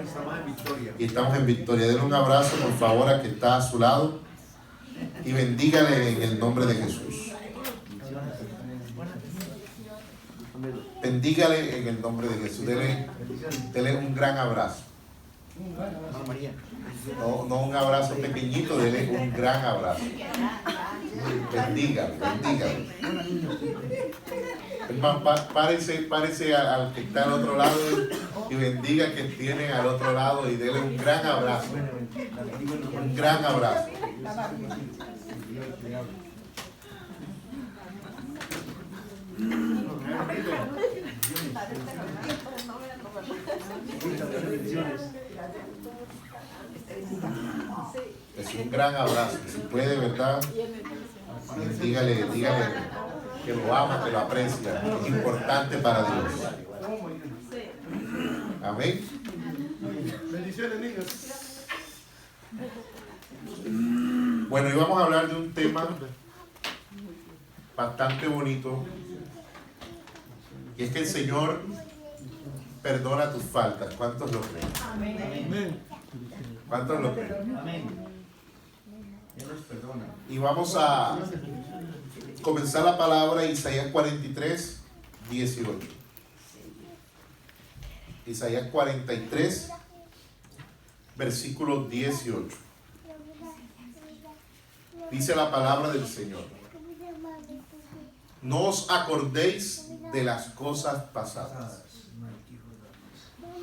estamos en victoria. Y estamos en victoria. Denle un abrazo, por favor, a que está a su lado. Y bendígale en el nombre de Jesús. Bendígale en el nombre de Jesús. Dele un gran abrazo. No un abrazo pequeñito, dele un gran abrazo. Bendígale. Hermano, párese al que está al otro lado y bendiga que tiene al otro lado y dele un gran abrazo. Un gran abrazo. Es un gran abrazo. Si puede, ¿verdad? Dígale que lo ama, que lo aprecia. Es importante para Dios. Amén. Bendiciones, niños. Bueno, y vamos a hablar de un tema bastante bonito. Y es que el Señor perdona tus faltas. ¿Cuántos lo creen? Amén. ¿Cuántos lo creen? Amén. Él nos perdona. Y vamos a comenzar la palabra Isaías 43, 18. Isaías 43, versículo 18. Dice la palabra del Señor: no os acordéis de las cosas pasadas.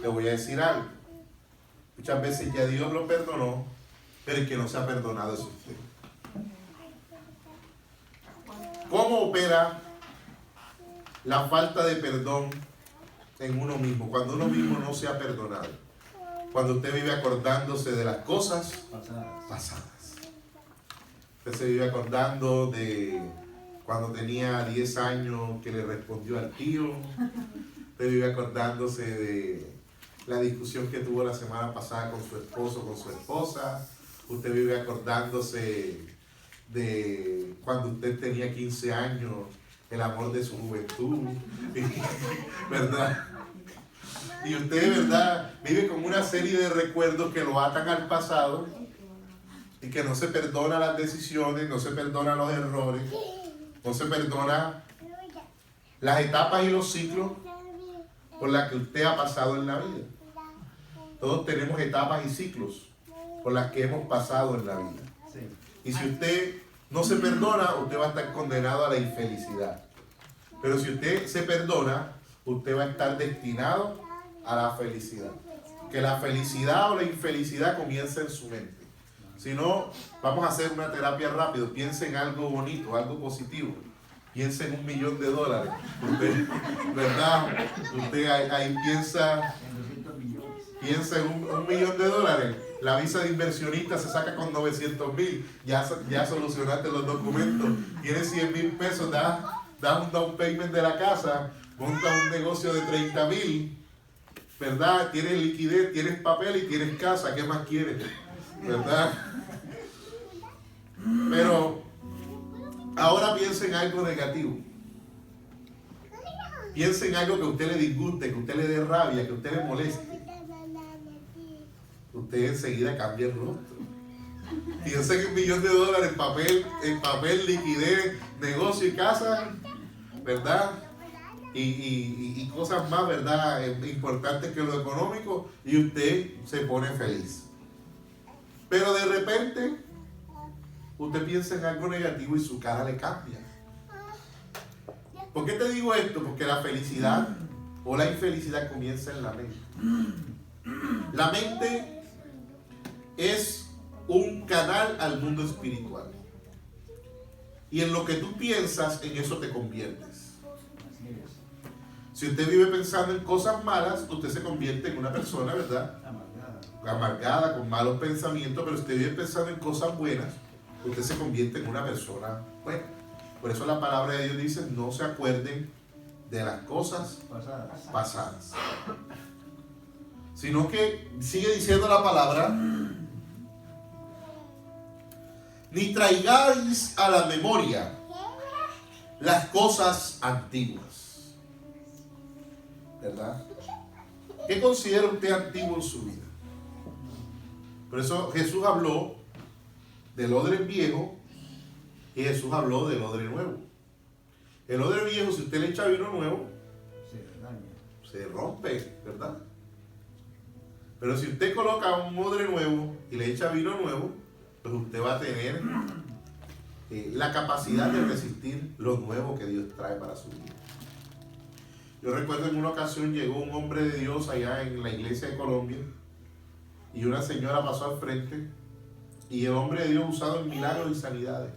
Le voy a decir algo. Muchas veces ya Dios lo perdonó, pero el que no se ha perdonado es usted. ¿Cómo opera la falta de perdón en uno mismo? Cuando uno mismo no se ha perdonado. Cuando usted vive acordándose de las cosas pasadas. Usted se vive acordando de cuando tenía 10 años que le respondió al tío. Usted vive acordándose de la discusión que tuvo la semana pasada con su esposo, con su esposa. Usted vive acordándose de cuando usted tenía 15 años, el amor de su juventud, ¿verdad? Y usted, ¿verdad?, vive con una serie de recuerdos que lo atan al pasado y que no se perdona las decisiones, no se perdona los errores, no se perdona las etapas y los ciclos por las que usted ha pasado en la vida. Todos tenemos etapas y ciclos por las que hemos pasado en la vida. Y si usted no se perdona, usted va a estar condenado a la infelicidad. Pero si usted se perdona, usted va a estar destinado a la felicidad. Que la felicidad o la infelicidad comience en su mente. Si no, vamos a hacer una terapia rápido. Piense en algo bonito, algo positivo. Piense en $1.000.000. Usted, ¿verdad? Usted ahí piensa en $1.000.000. La visa de inversionista se saca con 900,000. Ya solucionaste los documentos. Tienes 100,000 pesos, da un down payment de la casa, montas un negocio de 30,000, ¿verdad? Tienes liquidez, tienes papel y tienes casa. ¿Qué más quieres? ¿Verdad? Pero ahora piensa en algo negativo. Piensa en algo que a usted le disguste, que a usted le dé rabia, que a usted le moleste. Usted enseguida cambia el rostro. Piensa en $1.000.000 en papel, liquidez, negocio y casa, ¿verdad? Y cosas más, ¿verdad?, importantes que lo económico, y usted se pone feliz. Pero de repente, usted piensa en algo negativo y su cara le cambia. ¿Por qué te digo esto? Porque la felicidad o la infelicidad comienza en la mente. La mente es un canal al mundo espiritual. Y en lo que tú piensas, en eso te conviertes. Si usted vive pensando en cosas malas, usted se convierte en una persona, ¿verdad?, amargada, con malos pensamientos. Pero si usted vive pensando en cosas buenas, usted se convierte en una persona buena. Por eso la palabra de Dios dice: no se acuerden de las cosas pasadas. Sino que sigue diciendo la palabra: ni traigáis a la memoria las cosas antiguas. ¿Verdad? ¿Qué considera usted antiguo en su vida? Por eso Jesús habló del odre viejo y Jesús habló del odre nuevo. El odre viejo, si usted le echa vino nuevo, se rompe, ¿verdad? Pero si usted coloca un odre nuevo y le echa vino nuevo, pues usted va a tener la capacidad de resistir lo nuevo que Dios trae para su vida. Yo recuerdo en una ocasión llegó un hombre de Dios allá en la iglesia de Colombia y una señora pasó al frente y el hombre de Dios usado en milagros y sanidades,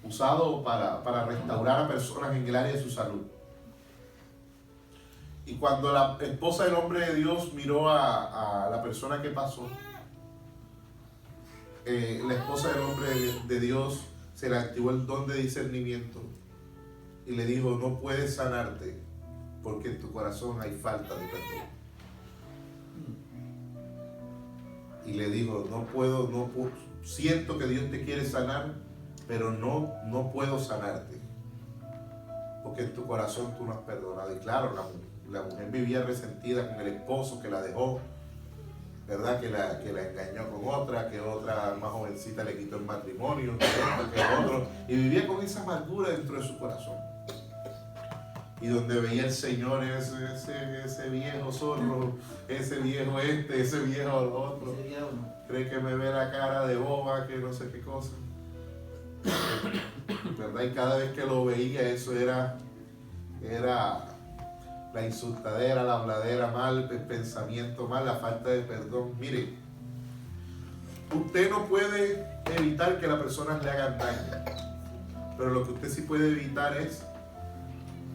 usado para restaurar a personas en el área de su salud. Y cuando la esposa del hombre de Dios miró a la persona que pasó, la esposa del hombre de Dios se le activó el don de discernimiento y le dijo: no puedes sanarte porque en tu corazón hay falta de perdón. Y le dijo: no puedo, siento que Dios te quiere sanar, pero no puedo sanarte porque en tu corazón tú no has perdonado. Y claro, la mujer vivía resentida con el esposo que la dejó, ¿verdad? Que la engañó con otra, que otra más jovencita le quitó el matrimonio, que otro, y vivía con esa amargura dentro de su corazón. Y donde veía el Señor ese viejo zorro, ese viejo ese viejo otro, cree que me ve la cara de boba, que no sé qué cosa, ¿verdad? Y cada vez que lo veía, eso era la insultadera, la habladera mal, el pensamiento mal, la falta de perdón. Mire, usted no puede evitar que las personas le hagan daño, pero lo que usted sí puede evitar es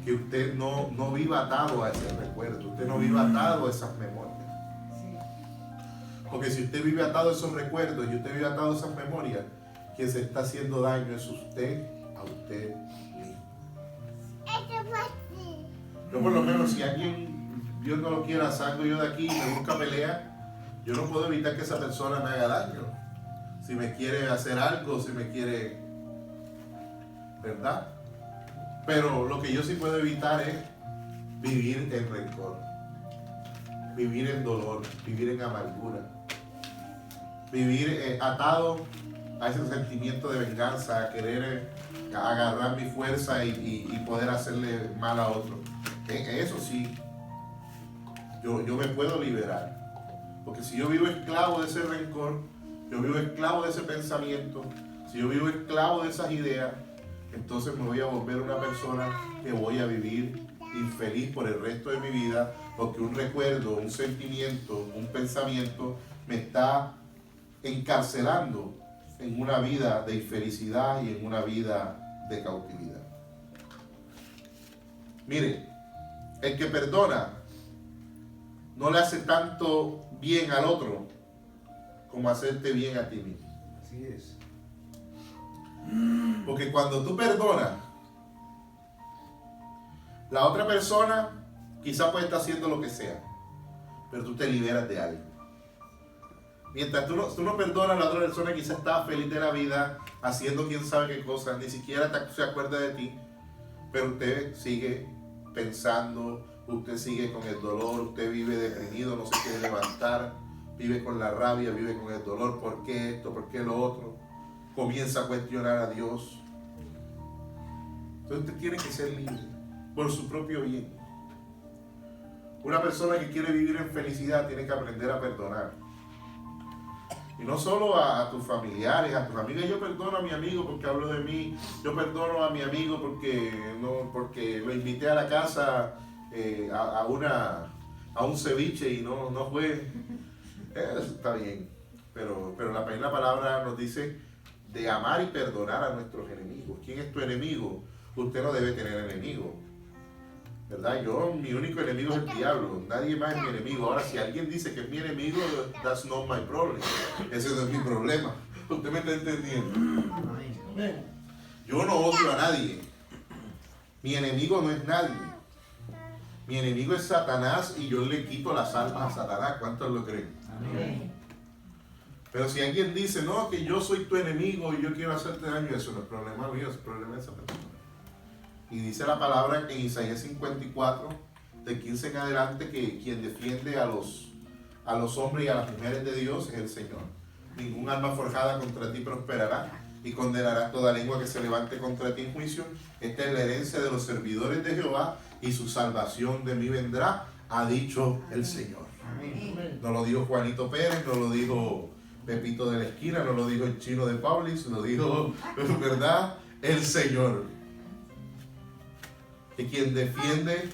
que usted no viva atado a ese recuerdo, usted no viva atado a esas memorias. Porque si usted vive atado a esos recuerdos y usted vive atado a esas memorias, quien se está haciendo daño es usted a usted mismo. Yo por lo menos, si alguien, Dios no lo quiera, salgo yo de aquí y me busca pelea, yo no puedo evitar que esa persona me haga daño. Si me quiere hacer algo, si me quiere, ¿verdad? Pero lo que yo sí puedo evitar es vivir en rencor, vivir en dolor, vivir en amargura, vivir atado a ese sentimiento de venganza, a querer agarrar mi fuerza y poder hacerle mal a otro. Eso sí, yo me puedo liberar. Porque si yo vivo esclavo de ese rencor, yo vivo esclavo de ese pensamiento, si yo vivo esclavo de esas ideas, entonces me voy a volver una persona que voy a vivir infeliz por el resto de mi vida, porque un recuerdo, un sentimiento, un pensamiento me está encarcelando en una vida de infelicidad y en una vida de cautividad. Mire, el que perdona no le hace tanto bien al otro como hacerte bien a ti mismo. Así es. Porque cuando tú perdonas, la otra persona quizá puede estar haciendo lo que sea, pero tú te liberas de algo. Mientras tú no perdonas, la otra persona quizá está feliz de la vida, haciendo quién sabe qué cosa, ni siquiera se acuerda de ti, pero usted sigue pensando, usted sigue con el dolor, usted vive deprimido, no se quiere levantar, vive con la rabia, vive con el dolor. ¿Por qué esto? ¿Por qué lo otro? Comienza a cuestionar a Dios. Entonces usted tiene que ser libre por su propio bien. Una persona que quiere vivir en felicidad tiene que aprender a perdonar. Y no solo a tus familiares, a tus amigas. Yo perdono a mi amigo porque habló de mí. Yo perdono a mi amigo porque lo invité a la casa a un ceviche y no fue. Eso está bien. Pero la palabra nos dice de amar y perdonar a nuestros enemigos. ¿Quién es tu enemigo? Usted no debe tener enemigo, ¿verdad? Mi único enemigo es el diablo. Nadie más es mi enemigo. Ahora, si alguien dice que es mi enemigo, that's not my problem. Ese no es mi problema. ¿Usted me está entendiendo? Yo no odio a nadie. Mi enemigo no es nadie. Mi enemigo es Satanás y yo le quito las almas a Satanás. ¿Cuántos lo creen? Amén. Pero si alguien dice, no, que yo soy tu enemigo y yo quiero hacerte daño, eso no es problema mío, es problema de esa persona. Y dice la palabra en Isaías 54, de 15 en adelante, que quien defiende a a los hombres y a las mujeres de Dios es el Señor. Ningún alma forjada contra ti prosperará, y condenarás toda lengua que se levante contra ti en juicio. Esta es la herencia de los servidores de Jehová, y su salvación de mí vendrá, ha dicho el Señor. No lo dijo Juanito Pérez, no lo dijo Pepito de la esquina, no lo dijo el chino de Publix, lo dijo, ¿verdad?, el Señor. Y quien defiende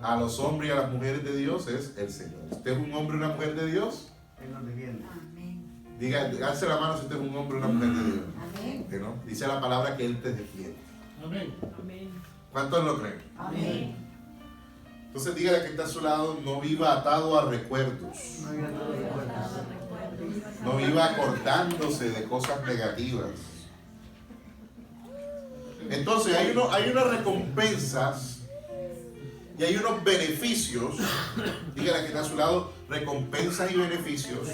a los hombres y a las mujeres de Dios es el Señor. ¿Usted es un hombre y una mujer de Dios? Él nos defiende. Diga, alce la mano si usted es un hombre y una mujer de Dios. Amén. ¿Que no? Dice la palabra que Él te defiende. Amén. ¿Cuántos lo creen? Amén. Entonces dígale que está a su lado, no viva atado a recuerdos. No viva acordándose de cosas negativas. Entonces hay unas recompensas y hay unos beneficios. Dígale que está a su lado, recompensas y beneficios.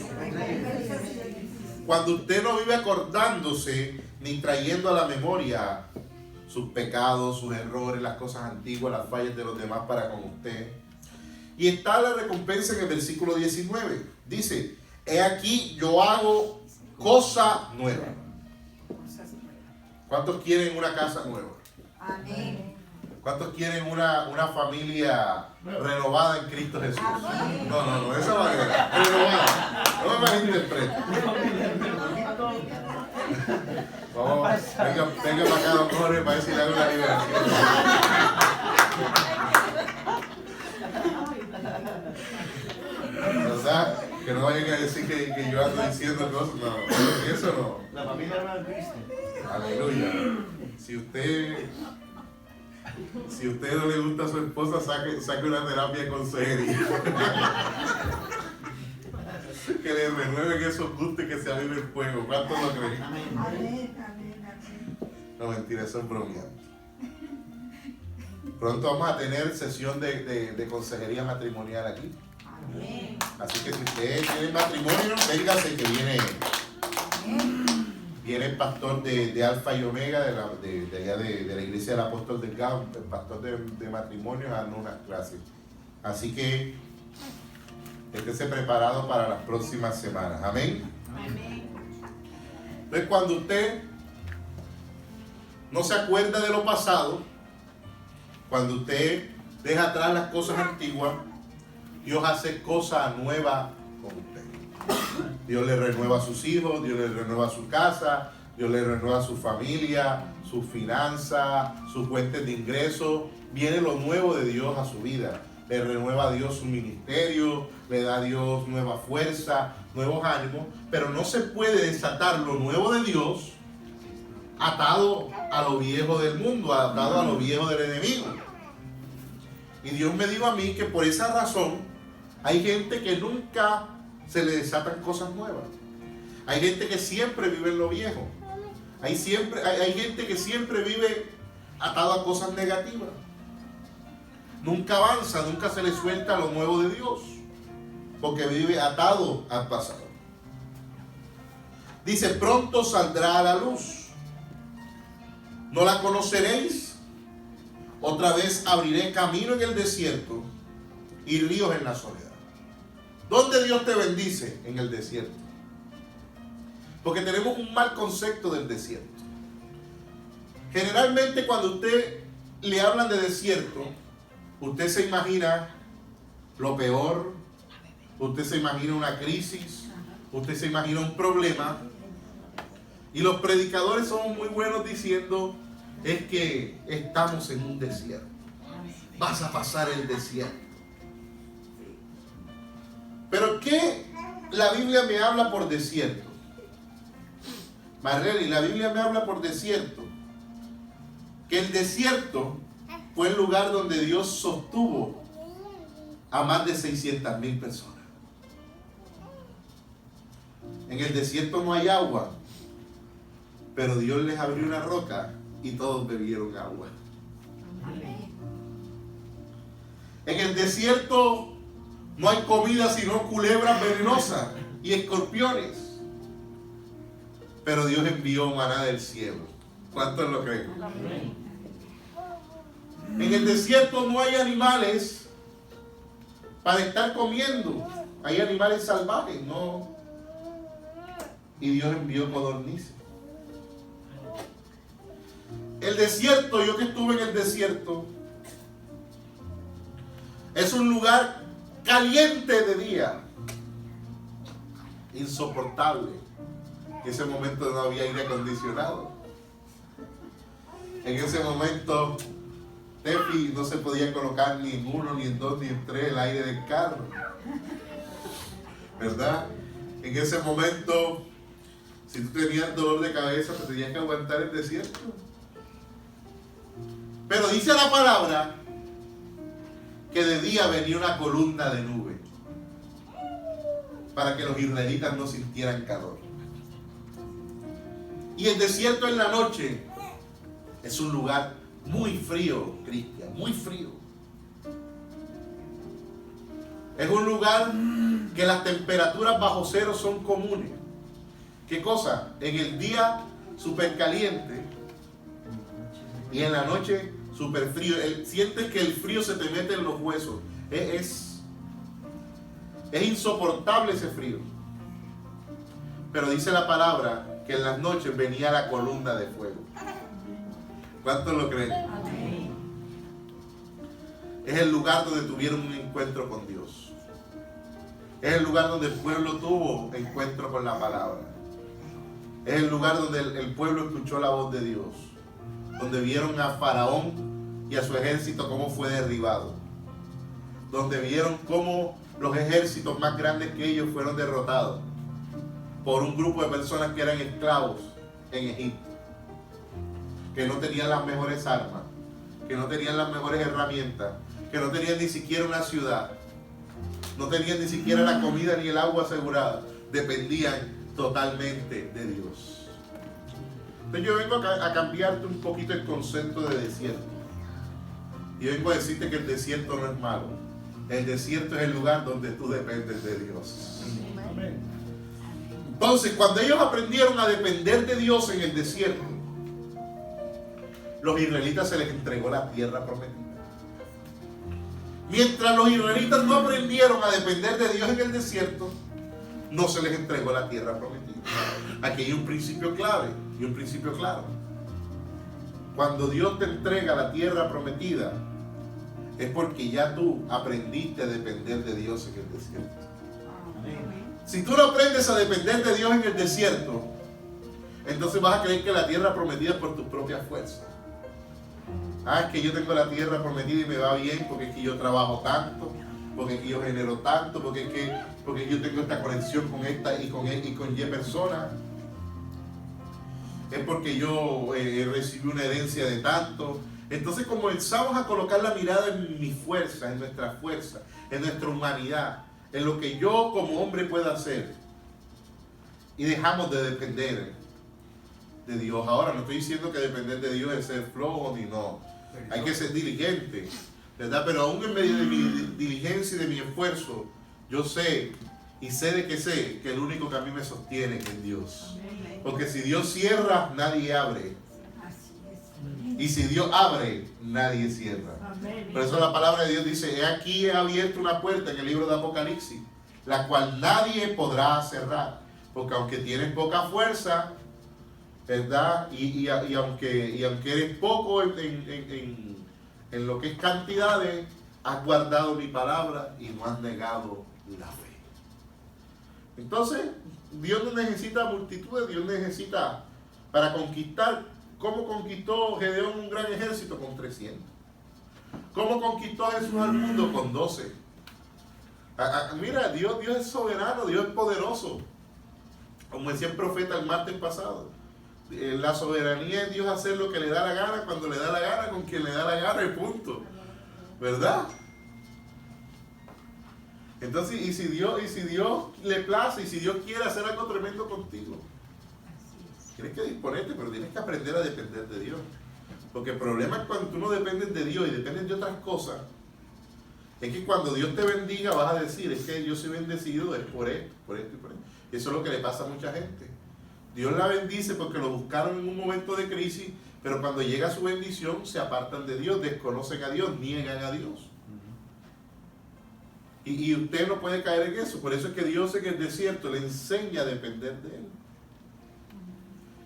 Cuando usted no vive acordándose ni trayendo a la memoria sus pecados, sus errores, las cosas antiguas, las fallas de los demás para con usted. Y está la recompensa en el versículo 19. Dice, he aquí yo hago cosa nueva. ¿Cuántos quieren una casa nueva? Amén. ¿Cuántos quieren una familia renovada en Cristo Jesús? Amén. No, de esa manera, renovada. No me malinterprete. Vamos, venga para acá, don Jorge, para decirle una liberación. ¿Verdad? Que no vayan a decir que yo ando diciendo cosas. No, eso no. La familia no es Cristo. Aleluya. Si usted no le gusta a su esposa, saque una terapia de consejería. Que le renueven esos gustos y que se avive el fuego. ¿Cuántos lo creen? Amén. No, mentira, eso es bromeando. Pronto vamos a tener sesión de consejería matrimonial aquí. Amén. Así que si usted tiene matrimonio, véngase que viene el pastor de Alfa y Omega, de allá de la iglesia del apóstol del Gao, el pastor de matrimonio, a darnos unas clases. Así que estése preparado para las próximas semanas. Amén. Entonces, cuando usted no se acuerda de lo pasado, cuando usted deja atrás las cosas antiguas, Dios hace cosas nuevas con usted. Dios le renueva a sus hijos, Dios le renueva su casa, Dios le renueva su familia, sus finanzas, sus fuentes de ingresos. Viene lo nuevo de Dios a su vida. Le renueva a Dios su ministerio, le da a Dios nueva fuerza, nuevos ánimos, pero no se puede desatar lo nuevo de Dios atado a lo viejo del mundo, atado a lo viejo del enemigo. Y Dios me dijo a mí que por esa razón hay gente que nunca se le desatan cosas nuevas. Hay gente que siempre vive en lo viejo. Hay gente que siempre vive atado a cosas negativas. Nunca avanza, nunca se le suelta lo nuevo de Dios, porque vive atado al pasado. Dice, pronto saldrá a la luz. ¿No la conoceréis? Otra vez abriré camino en el desierto y ríos en la soledad. ¿Dónde Dios te bendice? En el desierto. Porque tenemos un mal concepto del desierto. Generalmente cuando usted le hablan de desierto, usted se imagina lo peor, usted se imagina una crisis, usted se imagina un problema. Y los predicadores son muy buenos diciendo, es que estamos en un desierto. Vas a pasar el desierto. Pero ¿qué la Biblia me habla por desierto? Marlene, la Biblia me habla por desierto. Que el desierto fue el lugar donde Dios sostuvo a más de 600,000 personas. En el desierto no hay agua, pero Dios les abrió una roca y todos bebieron agua. En el desierto no hay comida sino culebras venenosas y escorpiones, pero Dios envió maná del cielo. ¿Cuántos lo creen? En el desierto no hay animales para estar comiendo, hay animales salvajes, no. Y Dios envió codornices. El desierto, yo que estuve en el desierto, es un lugar caliente de día, insoportable. En ese momento no había aire acondicionado. En ese momento, Tefi, no se podía colocar ni en 1, ni en 2, ni en 3 el aire del carro, ¿verdad? En ese momento, si tú tenías dolor de cabeza, te tenías que aguantar el desierto. Pero dice la palabra que de día venía una columna de nube para que los israelitas no sintieran calor. Y el desierto en la noche es un lugar muy frío, Cristian, muy frío. Es un lugar que las temperaturas bajo cero son comunes. ¿Qué cosa? En el día súper caliente y en la noche súper frío. Sientes que el frío se te mete en los huesos. Es insoportable ese frío. Pero dice la palabra que en las noches venía la columna de fuego. ¿Cuántos lo creen? Amén. Es el lugar donde tuvieron un encuentro con Dios. Es el lugar donde el pueblo tuvo encuentro con la palabra. Es el lugar donde el pueblo escuchó la voz de Dios. Donde vieron a Faraón y a su ejército cómo fue derribado. Donde vieron cómo los ejércitos más grandes que ellos fueron derrotados por un grupo de personas que eran esclavos en Egipto, que no tenían las mejores armas, que no tenían las mejores herramientas, que no tenían ni siquiera una ciudad, no tenían ni siquiera la comida ni el agua asegurada, dependían totalmente de Dios. Entonces yo vengo a cambiarte un poquito el concepto de desierto, y vengo a decirte que el desierto no es malo. El desierto es el lugar donde tú dependes de Dios. Amén. Entonces, cuando ellos aprendieron a depender de Dios en el desierto, los israelitas se les entregó la tierra prometida. Mientras los israelitas no aprendieron a depender de Dios en el desierto, no se les entregó la tierra prometida. Aquí hay un principio clave y un principio claro. Cuando Dios te entrega la tierra prometida, es porque ya tú aprendiste a depender de Dios en el desierto. Amén. Si tú no aprendes a depender de Dios en el desierto, entonces vas a creer que la tierra prometida es por tus propias fuerzas. Ah, es que yo tengo la tierra prometida y me va bien porque es que yo trabajo tanto, porque es que yo genero tanto, porque yo tengo esta conexión con esta y con Y persona. Es porque yo recibí una herencia de tanto. Entonces comenzamos a colocar la mirada en mi fuerza, en nuestra fuerza, en nuestra humanidad, en lo que yo como hombre pueda hacer. Y dejamos de depender de Dios. Ahora no estoy diciendo que depender de Dios es ser flojo ni no. Hay que ser diligente, ¿verdad? Pero aún en medio de mi diligencia y de mi esfuerzo, yo sé y sé de que sé que el único que a mí me sostiene es Dios. Porque si Dios cierra, nadie abre. Así es. Y si Dios abre, nadie cierra. Por eso la palabra de Dios dice: he aquí he abierto una puerta en el libro de Apocalipsis, la cual nadie podrá cerrar. Porque aunque tienes poca fuerza, ¿verdad? Y aunque eres poco en lo que es cantidades, has guardado mi palabra y no has negado la fe. Entonces, Dios no necesita multitudes, Dios necesita para conquistar. ¿Cómo conquistó Gedeón un gran ejército? Con 300. ¿Cómo conquistó a Jesús al mundo? Con 12. Mira, Dios es soberano, Dios es poderoso. Como decía el profeta el martes pasado, la soberanía es Dios hacer lo que le da la gana, cuando le da la gana, con quien le da la gana, y punto. ¿Verdad? Entonces, y si Dios le place, y si Dios quiere hacer algo tremendo contigo, tienes que disponerte, pero tienes que aprender a depender de Dios. Porque el problema es cuando tú no dependes de Dios y dependes de otras cosas, es que cuando Dios te bendiga vas a decir: es que yo soy bendecido, es por esto, por esto y por esto. Y eso es lo que le pasa a mucha gente. Dios la bendice porque lo buscaron en un momento de crisis, pero cuando llega su bendición se apartan de Dios, desconocen a Dios, niegan a Dios. Y usted no puede caer en eso. Por eso es que Dios en el desierto le enseña a depender de Él.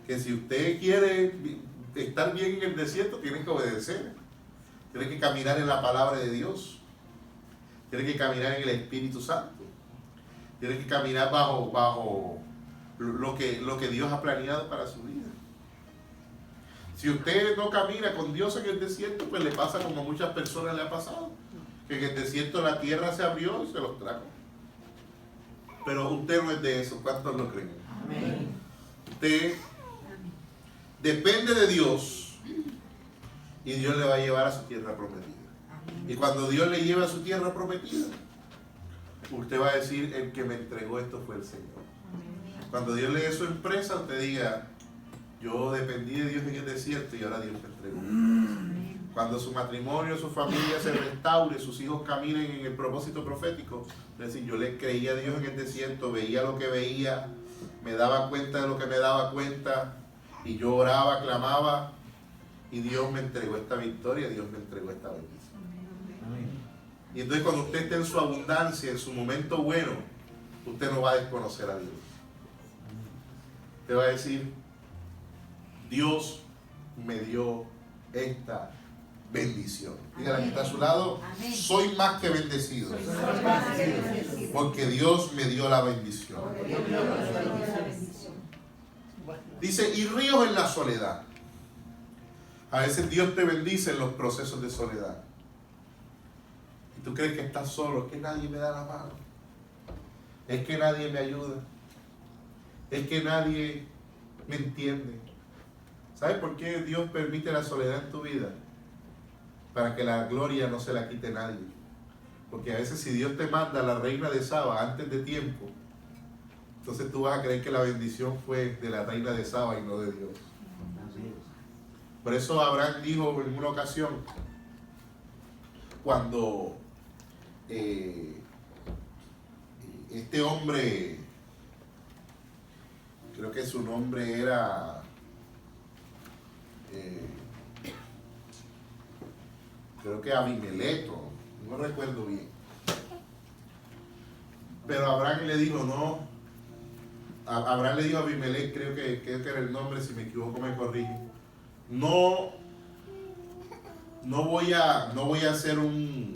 Que si usted quiere estar bien en el desierto, tiene que obedecer. Tiene que caminar en la palabra de Dios. Tiene que caminar en el Espíritu Santo. Tiene que caminar bajo lo que Dios ha planeado para su vida. Si usted no camina con Dios en el desierto, pues le pasa como a muchas personas le ha pasado. Que en el desierto la tierra se abrió y se los trajo. Pero usted no es de eso. ¿Cuántos lo creen? Amén. Usted depende de Dios y Dios le va a llevar a su tierra prometida. Y cuando Dios le lleva a su tierra prometida, usted va a decir, el que me entregó esto fue el Señor. Cuando Dios le dé su empresa, usted diga, yo dependí de Dios en el desierto y ahora Dios me entregó. Cuando su matrimonio, su familia se restaure, sus hijos caminen en el propósito profético, es decir, yo le creía a Dios en el desierto, veía lo que veía, me daba cuenta de lo que me daba cuenta, y yo oraba, clamaba, y Dios me entregó esta victoria, Dios me entregó esta bendición. Y entonces cuando usted esté en su abundancia, en su momento bueno, usted no va a desconocer a Dios. Usted va a decir, Dios me dio esta bendición. Dígale que está a su lado, soy más que bendecido, porque Dios me dio la bendición. Dice, y ríos en la soledad. A veces Dios te bendice en los procesos de soledad. Y tú crees que estás solo, es que nadie me da la mano. Es que nadie me ayuda. Es que nadie me entiende. ¿Sabes por qué Dios permite la soledad en tu vida? Para que la gloria no se la quite nadie. Porque a veces si Dios te manda a la reina de Saba antes de tiempo, entonces tú vas a creer que la bendición fue de la reina de Saba y no de Dios. Por eso Abraham dijo en una ocasión, cuando este hombre, creo que su nombre era, creo que Abimelech, no recuerdo bien. Pero Abraham le dijo, no, Abraham le dijo a Abimelech, creo que era el nombre, si me equivoco me corrige, no voy a hacer un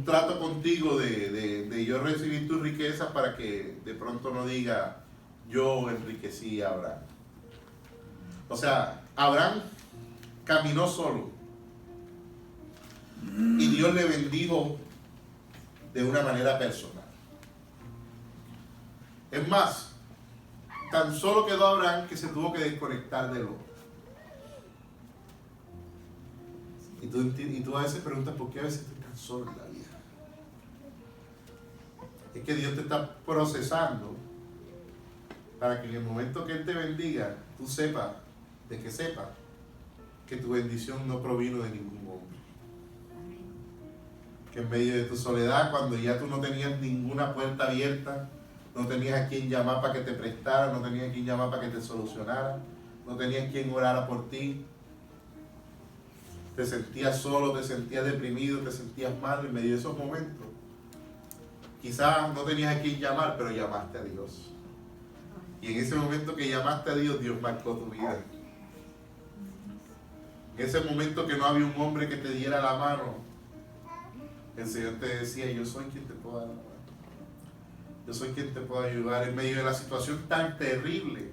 trato contigo de yo recibir tus riquezas para que de pronto no diga, yo enriquecí a Abraham. O sea, Abraham caminó solo y Dios le bendijo de una manera personal. Es más, tan solo quedó Abraham que se tuvo que desconectar de Lot. Y tú a veces preguntas, ¿por qué a veces estoy tan solo en la vida? Es que Dios te está procesando para que en el momento que Él te bendiga, tú sepas que tu bendición no provino de ningún hombre. Que en medio de tu soledad, cuando ya tú no tenías ninguna puerta abierta, no tenías a quien llamar para que te prestara, no tenías a quien llamar para que te solucionara, no tenías quien orara por ti, te sentías solo, te sentías deprimido, te sentías mal en medio de esos momentos. Quizás no tenías a quien llamar, pero llamaste a Dios. Y en ese momento que llamaste a Dios, Dios marcó tu vida. En ese momento que no había un hombre que te diera la mano, el Señor te decía, yo soy quien te puedo dar la mano. Yo soy quien te puedo ayudar en medio de la situación tan terrible.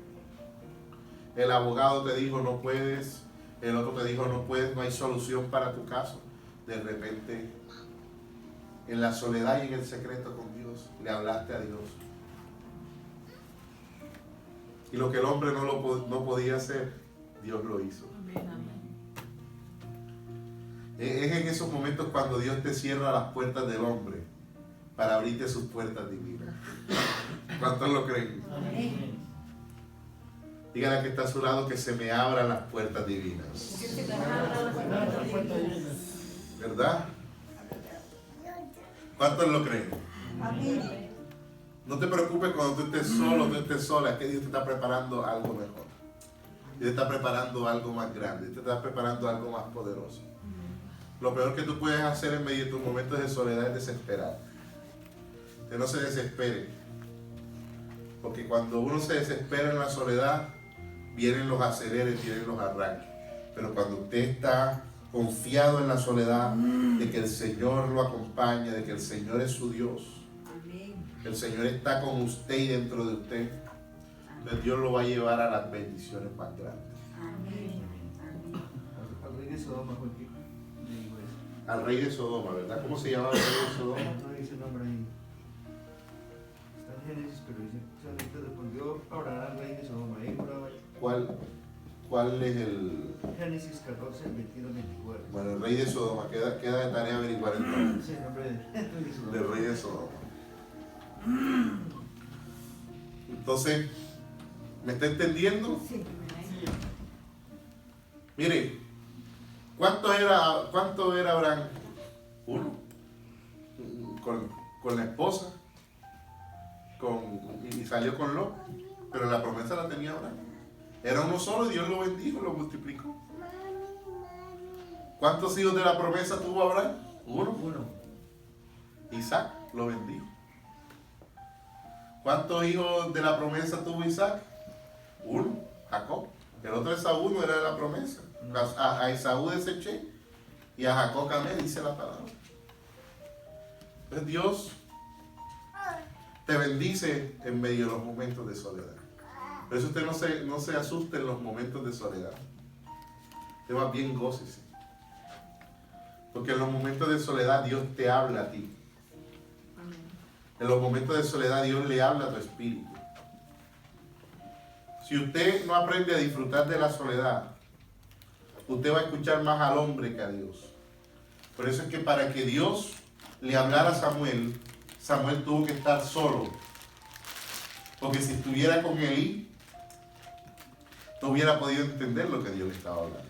El abogado te dijo, no puedes. El otro te dijo, no puedes, no hay solución para tu caso. De repente, en la soledad y en el secreto con Dios, le hablaste a Dios. Y lo que el hombre no podía hacer, Dios lo hizo. Es en esos momentos cuando Dios te cierra las puertas del hombre para abrirte sus puertas divinas. ¿Cuántos lo creen? Amén. Díganle que está a su lado que se me abran las puertas divinas. ¿Verdad? ¿Cuántos lo creen? Amén. No te preocupes cuando tú estés solo, tú estés sola, es que Dios te está preparando algo mejor. Dios te está preparando algo más grande, Dios te está preparando algo más poderoso. Lo peor que tú puedes hacer en medio de tus momentos de soledad es desesperar. Que no se desespere. Porque cuando uno se desespera en la soledad, vienen los aceleres, vienen los arranques. Pero cuando usted está confiado en la soledad, de que el Señor lo acompaña, de que el Señor es su Dios, Amén. el Señor está con usted y dentro de usted, entonces Dios lo va a llevar a las bendiciones más grandes. Amén. Amén. Al rey de Sodoma fue que le dijo eso. Al rey de Sodoma, ¿verdad? ¿Cómo se llama el rey de Sodoma? No dice el nombre ahí. Está en Génesis, pero dice, solamente respondió Abraham al rey de Sodoma. Ahí por ahí. ¿Cuál es el...? Génesis 14, 22, 24. Bueno, el rey de Sodoma, queda de tarea averiguar el nombre Ese es el nombre del rey de Sodoma. del rey de Sodoma. Entonces, ¿me está entendiendo? Sí. Mire, ¿cuánto era Abraham? Uno. Con la esposa. Y salió con Lot. Pero la promesa la tenía Abraham. Era uno solo y Dios lo bendijo, lo multiplicó. ¿Cuántos hijos de la promesa tuvo Abraham? Uno. Isaac lo bendijo. ¿Cuántos hijos de la promesa tuvo Isaac? Uno, Jacob. El otro Esaú no era de la promesa. A Esaú deseché y a Jacob amé, dice la palabra. Entonces Dios te bendice en medio de los momentos de soledad. Por eso usted no se asuste en los momentos de soledad. Usted va bien, gócese. Porque en los momentos de soledad Dios te habla a ti. En los momentos de soledad Dios le habla a tu espíritu. Si usted no aprende a disfrutar de la soledad, usted va a escuchar más al hombre que a Dios. Por eso es que para que Dios le hablara a Samuel, Samuel tuvo que estar solo. Porque si estuviera con Elí, no hubiera podido entender lo que Dios le estaba hablando.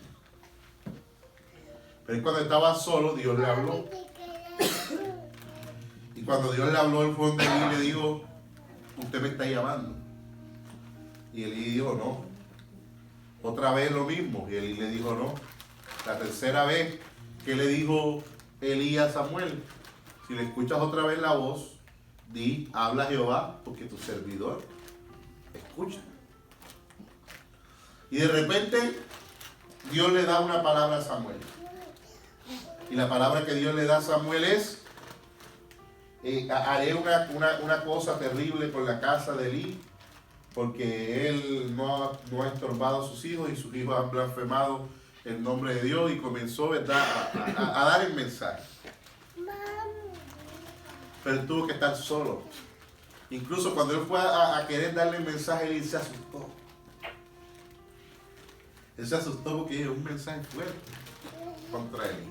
Pero cuando estaba solo, Dios le habló. Y cuando Dios le habló, él fue donde Elí le dijo, usted me está llamando. Y Elí dijo, no. Otra vez lo mismo. Y Elí le dijo, no. La tercera vez que le dijo Elí a Samuel, si le escuchas otra vez la voz, di, habla Jehová, porque tu servidor escucha. Y de repente Dios le da una palabra a Samuel. Y la palabra que Dios le da a Samuel es, haré una cosa terrible con la casa de Elí, porque él no ha estorbado a sus hijos y sus hijos han blasfemado el nombre de Dios, y comenzó, ¿verdad?, a dar el mensaje. Pero él tuvo que estar solo. Incluso cuando él fue a querer darle el mensaje, él se asustó. Él se asustó porque es un mensaje fuerte contra él.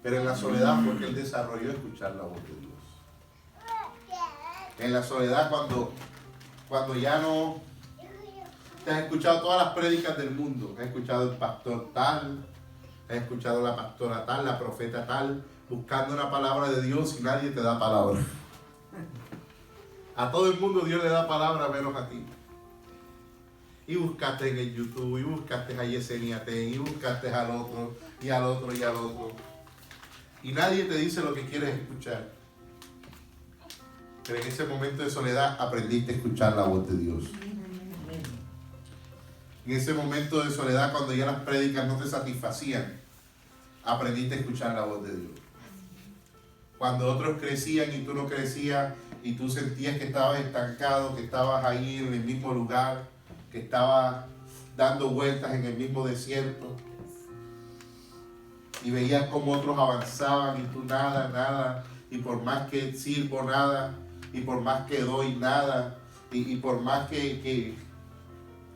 Pero en la soledad fue que él desarrolló escuchar la voz de Dios. En la soledad cuando ya no te has escuchado todas las prédicas del mundo, has escuchado el pastor tal, has escuchado la pastora tal, la profeta tal, buscando una palabra de Dios y nadie te da palabra. A todo el mundo Dios le da palabra menos a ti. Y buscaste en el YouTube, y buscaste a Yesenia Ten, y buscaste al otro, y al otro, y al otro. Y nadie te dice lo que quieres escuchar. Pero en ese momento de soledad aprendiste a escuchar la voz de Dios. En ese momento de soledad, cuando ya las prédicas no te satisfacían, aprendiste a escuchar la voz de Dios. Cuando otros crecían y tú no crecías, y tú sentías que estabas estancado, que estabas ahí en el mismo lugar, que estabas dando vueltas en el mismo desierto, y veías cómo otros avanzaban y tú nada, y por más que sirvo nada, y por más que doy nada, y por más que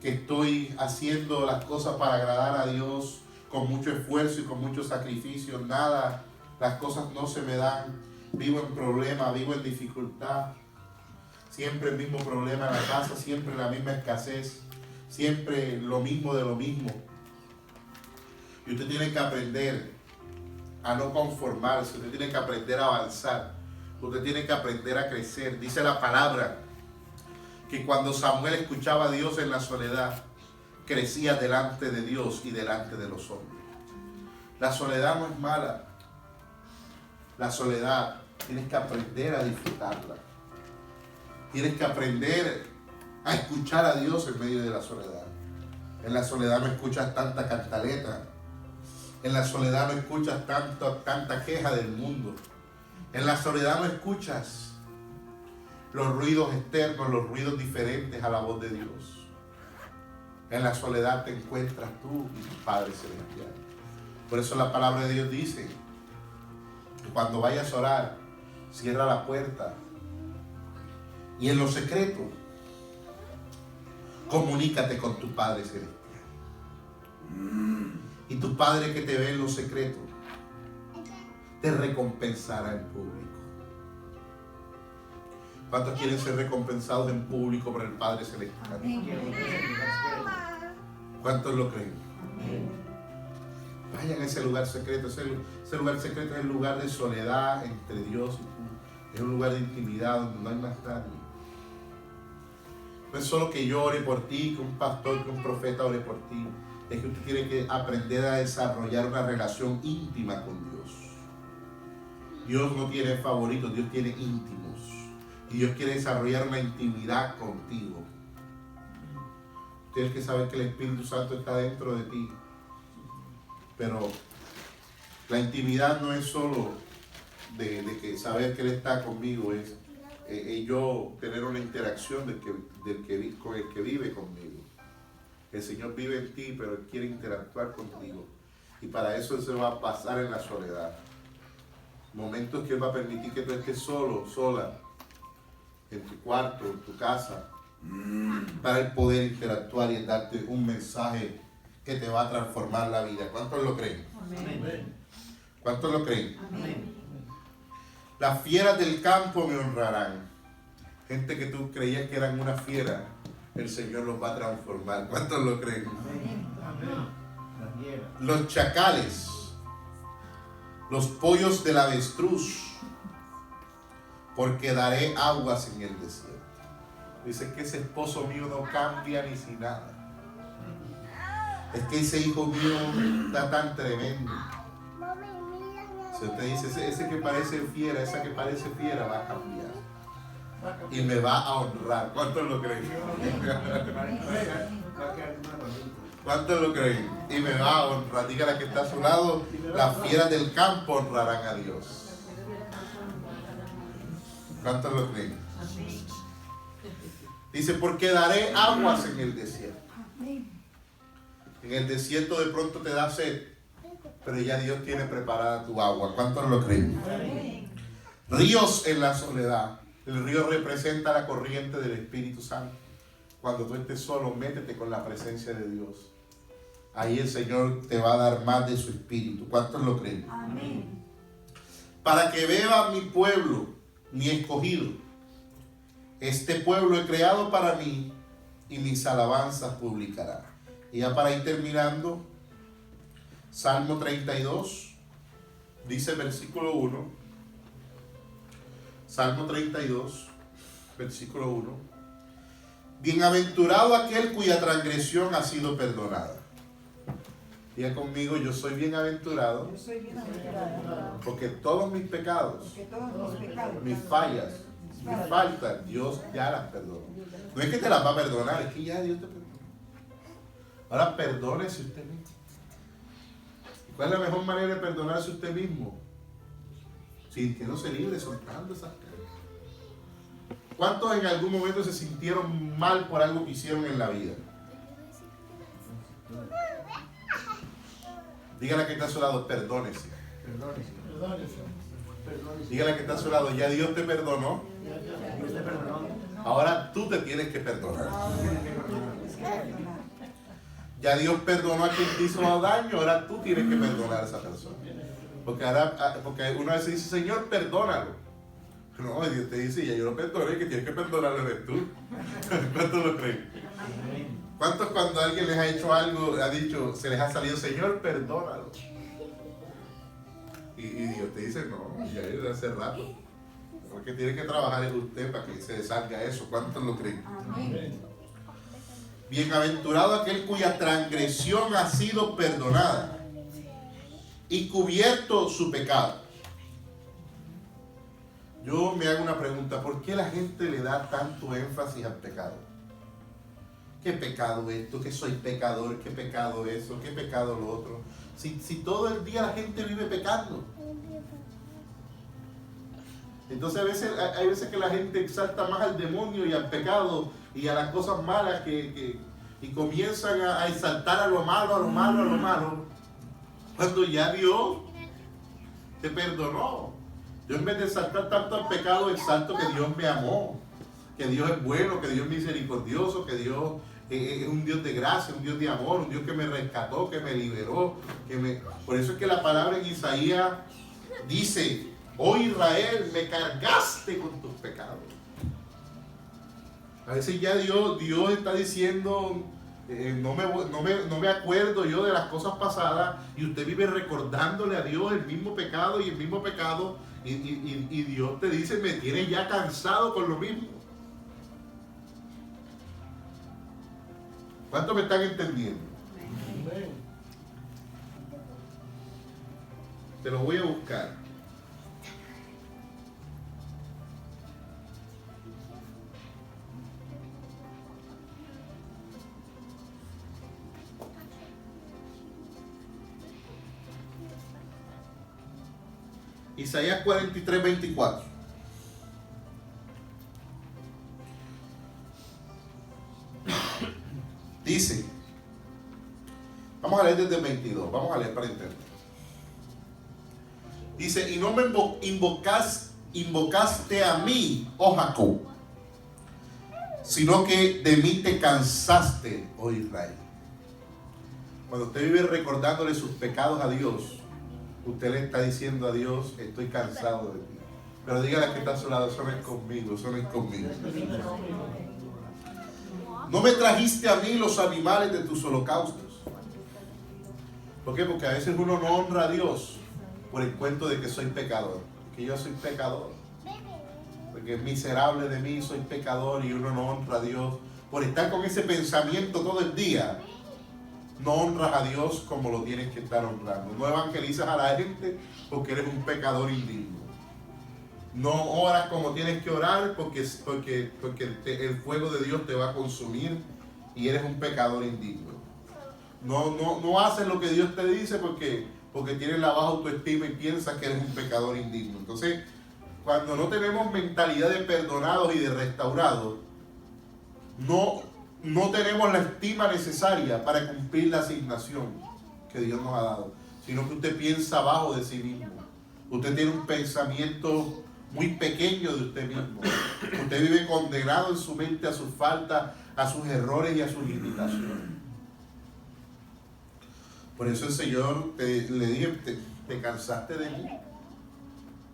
estoy haciendo las cosas para agradar a Dios con mucho esfuerzo y con mucho sacrificio, nada, las cosas no se me dan, vivo en problemas, vivo en dificultad, siempre el mismo problema en la casa, siempre la misma escasez, siempre lo mismo de lo mismo. Y usted tiene que aprender a no conformarse, usted tiene que aprender a avanzar, usted tiene que aprender a crecer. Dice la palabra que cuando Samuel escuchaba a Dios en la soledad, crecía delante de Dios y delante de los hombres. La soledad no es mala. La soledad tienes que aprender a disfrutarla. Tienes que aprender a escuchar a Dios en medio de la soledad. En la soledad no escuchas tanta cantaleta. En la soledad no escuchas tanta queja del mundo. En la soledad no escuchas los ruidos externos, los ruidos diferentes a la voz de Dios. En la soledad te encuentras tú y tu Padre Celestial. Por eso la palabra de Dios dice que cuando vayas a orar, cierra la puerta y en lo secreto, comunícate con tu Padre Celestial. Y tu Padre que te ve en lo secreto, te recompensará en público. ¿Cuántos quieren ser recompensados en público por el Padre Celestial? ¿Cuántos lo creen? Vayan a ese lugar secreto. Ese lugar secreto es el lugar de soledad entre Dios y tú. Es un lugar de intimidad donde no hay más nadie. No es solo que yo ore por ti, que un pastor, que un profeta ore por ti. Es que usted tiene que aprender a desarrollar una relación íntima con Dios. Dios no tiene favoritos, Dios tiene íntimos. Y Dios quiere desarrollar una intimidad contigo. Tienes que saber que el Espíritu Santo está dentro de ti. Pero la intimidad no es solo de que saber que Él está conmigo, es yo tener una interacción con el que vive conmigo. El Señor vive en ti, pero Él quiere interactuar contigo. Y para eso Él se va a pasar en la soledad. Momentos que Él va a permitir que tú estés solo, sola, en tu cuarto, en tu casa, para Él poder interactuar y darte un mensaje que te va a transformar la vida. ¿Cuántos lo creen? Amén. ¿Cuántos lo creen? Amén. Las fieras del campo me honrarán. Gente que tú creías que eran una fiera, el Señor los va a transformar. ¿Cuántos lo creen? Los chacales, los pollos del avestruz, porque daré aguas en el desierto. Dice que ese esposo mío no cambia ni si nada. Es que ese hijo mío está tan tremendo. Si usted dice, ese que parece fiera, esa que parece fiera va a cambiar. Y me va a honrar. ¿Cuántos lo creen? ¿Cuántos lo creen? Y me va a honrar. Dígale que está a su lado, las fieras del campo honrarán a Dios. ¿Cuántos lo creen? Dice, porque daré aguas en el desierto. En el desierto de pronto te da sed, pero ya Dios tiene preparada tu agua. ¿Cuántos lo creen? Ríos en la soledad. El río representa la corriente del Espíritu Santo. Cuando tú estés solo, métete con la presencia de Dios. Ahí el Señor te va a dar más de su Espíritu. ¿Cuántos lo creen? Amén. Para que beba mi pueblo, mi escogido. Este pueblo he creado para mí y mis alabanzas publicará. Y ya para ir terminando, Salmo 32, dice versículo 1. Salmo 32, versículo 1. Bienaventurado aquel cuya transgresión ha sido perdonada. Diga conmigo, yo soy bienaventurado. Yo soy bienaventurado. Porque todos mis pecados, Porque todos mis pecados, mis fallas, mis faltas, Dios ya las perdonó. No es que te las va a perdonar, es que ya Dios te perdonó. Ahora perdónese usted mismo. ¿Y cuál es la mejor manera de perdonarse usted mismo? Sintiéndose libre, soltando esas cargas. ¿Cuántos en algún momento se sintieron mal por algo que hicieron en la vida? Dígale que está a su lado, perdónese. Dígale que está a su lado, ya Dios te perdonó. Ahora tú te tienes que perdonar. Ya Dios perdonó a quien te hizo daño, ahora tú tienes que perdonar a esa persona. Porque una vez dice, Señor, perdónalo. No, Dios te dice, ya yo lo perdoné, que tienes que perdonarlo eres tú. ¿Cuántos lo creen? ¿Cuántos cuando alguien les ha hecho algo, ha dicho, se les ha salido, Señor, perdónalo? Y Dios te dice, no, ya es de hace rato. Porque tiene que trabajar en usted para que se salga eso. ¿Cuántos lo creen? Amén. Bienaventurado aquel cuya transgresión ha sido perdonada y cubierto su pecado. Yo me hago una pregunta, ¿por qué la gente le da tanto énfasis al pecado? ¿Qué pecado esto? ¿Qué soy pecador? ¿Qué pecado eso? ¿Qué pecado lo otro? Si todo el día la gente vive pecando. Entonces hay veces que la gente exalta más al demonio y al pecado y a las cosas malas y comienzan a exaltar a lo malo, a lo malo, a lo malo, cuando ya Dios te perdonó. Yo en vez de exaltar tanto al pecado, exalto que Dios me amó, que Dios es bueno, que Dios es misericordioso, que Dios es un Dios de gracia, un Dios de amor, un Dios que me rescató, que me liberó. Por eso es que la palabra en Isaías dice: oh Israel, me cargaste con tus pecados. A veces ya Dios está diciendo, no me acuerdo yo de las cosas pasadas, y usted vive recordándole a Dios el mismo pecado y el mismo pecado, y Dios te dice: me tienes ya cansado con lo mismo. ¿Cuántos me están entendiendo? Amén. Te lo voy a buscar. Isaías 43, 24. Dice, vamos a leer desde el 22, vamos a leer para entender. Dice: y no me invocaste a mí, oh Jacob, sino que de mí te cansaste, oh Israel. Cuando usted vive recordándole sus pecados a Dios, usted le está diciendo a Dios: estoy cansado de ti. Pero dígale a que está a su lado: eso no es conmigo, eso no es conmigo. No me trajiste a mí los animales de tus holocaustos. ¿Por qué? Porque a veces uno no honra a Dios por el cuento de que soy pecador. Que yo soy pecador. Porque es miserable de mí, soy pecador, y uno no honra a Dios. Por estar con ese pensamiento todo el día, no honras a Dios como lo tienes que estar honrando. No evangelizas a la gente porque eres un pecador indigno. No oras como tienes que orar porque el fuego de Dios te va a consumir y eres un pecador indigno. No haces lo que Dios te dice porque tienes la baja autoestima y piensas que eres un pecador indigno. Entonces, cuando no tenemos mentalidad de perdonados y de restaurados, no tenemos la estima necesaria para cumplir la asignación que Dios nos ha dado, sino que usted piensa bajo de sí mismo. Usted tiene un pensamiento muy pequeño de usted mismo. Usted vive condenado en su mente a sus faltas, a sus errores y a sus limitaciones. Por eso el Señor le dije: te cansaste de mí,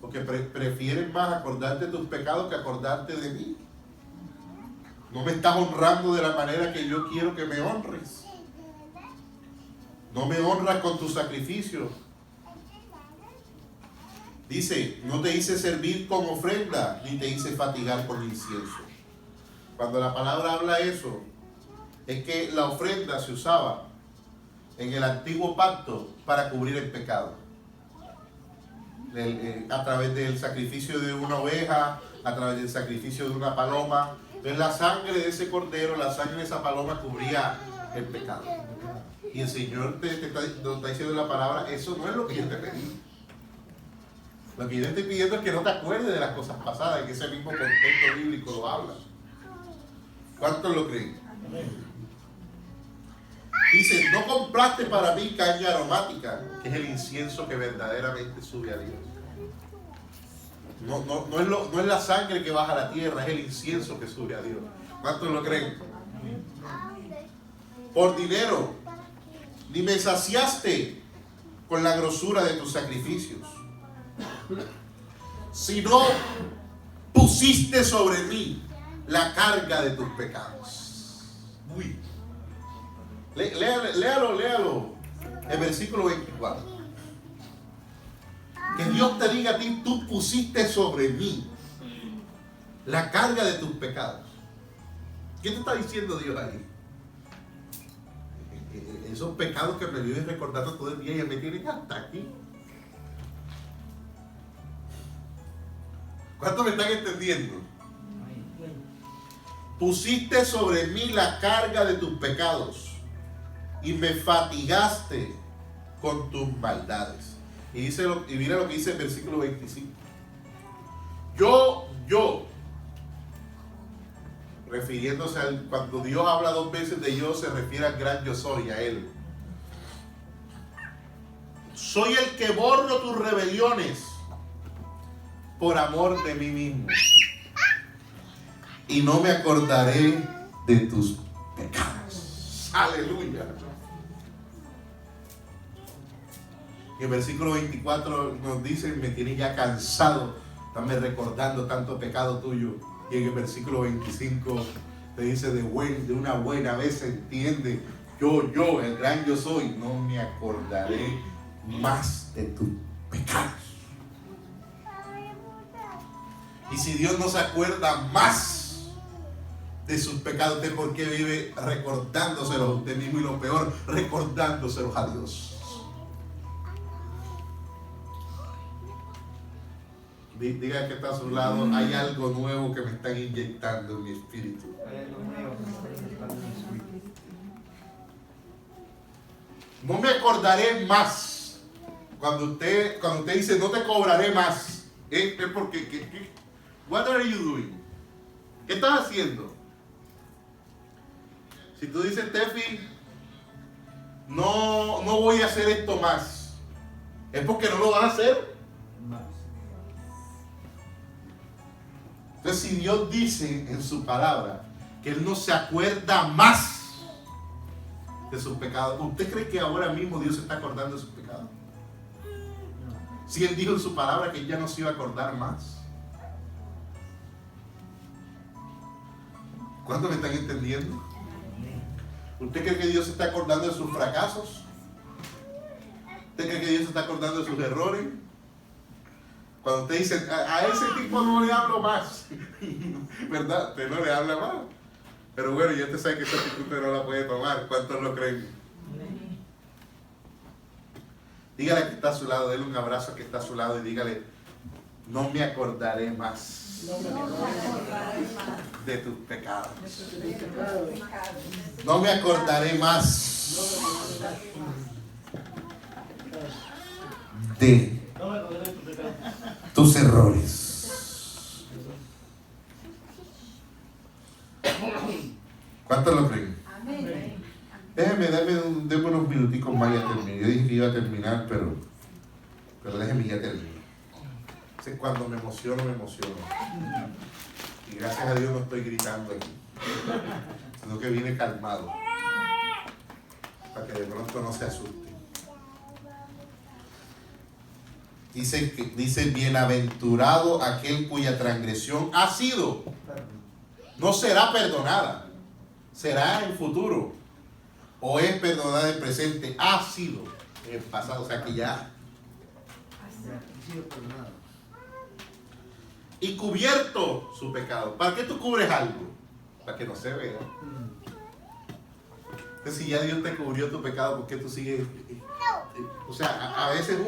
porque prefieres más acordarte de tus pecados que acordarte de mí. No me estás honrando de la manera que yo quiero que me honres. No me honras con tu sacrificio. Dice: no te hice servir con ofrenda, ni te hice fatigar con incienso. Cuando la palabra habla eso, es que la ofrenda se usaba en el antiguo pacto para cubrir el pecado. A través del sacrificio de una oveja, a través del sacrificio de una paloma. Entonces la sangre de ese cordero, la sangre de esa paloma cubría el pecado. Y el Señor te está diciendo en la palabra: eso no es lo que yo te pedí. Lo que yo te estoy pidiendo es que no te acuerdes de las cosas pasadas, en ese mismo contexto bíblico lo habla. ¿Cuántos lo creen? Dice: no compraste para mí caña aromática, que es el incienso que verdaderamente sube a Dios. No es la sangre que baja a la tierra, es el incienso que sube a Dios. ¿Cuántos lo creen? Por dinero, ni me saciaste con la grosura de tus sacrificios, sino pusiste sobre mí la carga de tus pecados. Uy. Léalo. El versículo 24. Que Dios te diga a ti: tú pusiste sobre mí la carga de tus pecados. ¿Qué te está diciendo Dios ahí? Esos pecados que me vives recordando todo el día ya me tienen hasta aquí. ¿Cuántos me están entendiendo? Pusiste sobre mí la carga de tus pecados y me fatigaste con tus maldades. Y mira lo que dice el versículo 25. Yo, refiriéndose cuando Dios habla dos veces de yo, se refiere al gran yo soy, a Él. Soy el que borro tus rebeliones por amor de mí mismo. Y no me acordaré de tus pecados. Aleluya. Y el versículo 24 nos dice, me tienes ya cansado, estame recordando tanto pecado tuyo. Y en el versículo 25 te dice, de una buena vez se entiende, yo, el gran yo soy, no me acordaré más de tus pecados. Y si Dios no se acuerda más de sus pecados, ¿usted por qué vive recordándoselos a usted mismo? Y lo peor, recordándoselos a Dios. Diga que está a su lado, hay algo nuevo que me están inyectando en mi espíritu. Hay algo nuevo que me está inyectando en mi espíritu. No me acordaré más. Cuando usted dice no te cobraré más, es porque what are you doing? ¿Qué estás haciendo? Si tú dices, Tefi, no voy a hacer esto más, es porque no lo vas a hacer. Más. Entonces, si Dios dice en su palabra que Él no se acuerda más de sus pecados, ¿usted cree que ahora mismo Dios se está acordando de sus pecados? Si Él dijo en su palabra que Él ya no se iba a acordar más. ¿Cuántos me están entendiendo? ¿Usted cree que Dios se está acordando de sus fracasos? ¿Usted cree que Dios se está acordando de sus errores? Cuando usted dice, a ese tipo no le hablo más, ¿verdad? Usted no le habla más. Pero bueno, ya usted sabe que esa actitud usted no la puede tomar. ¿Cuántos lo creen? Dígale que está a su lado, déle un abrazo que está a su lado y dígale, no me acordaré más de tus pecados. No me acordaré más de tus errores. ¿Cuántos lo creen? Déjeme unos minuticos más y ya termino. Yo dije que iba a terminar, pero déjeme ya terminar. Cuando me emociono. Y gracias a Dios no estoy gritando aquí, sino que vine calmado, para que de pronto no se asusten. Dice, bienaventurado aquel cuya transgresión ha sido, no será perdonada, será en futuro, o es perdonada en presente, ha sido en el pasado, o sea que ya Ha sido perdonado. y cubierto su pecado. ¿Para qué tú cubres algo? Para que no se vea. Entonces, si ya Dios te cubrió tu pecado, ¿por qué tú sigues? O sea, a veces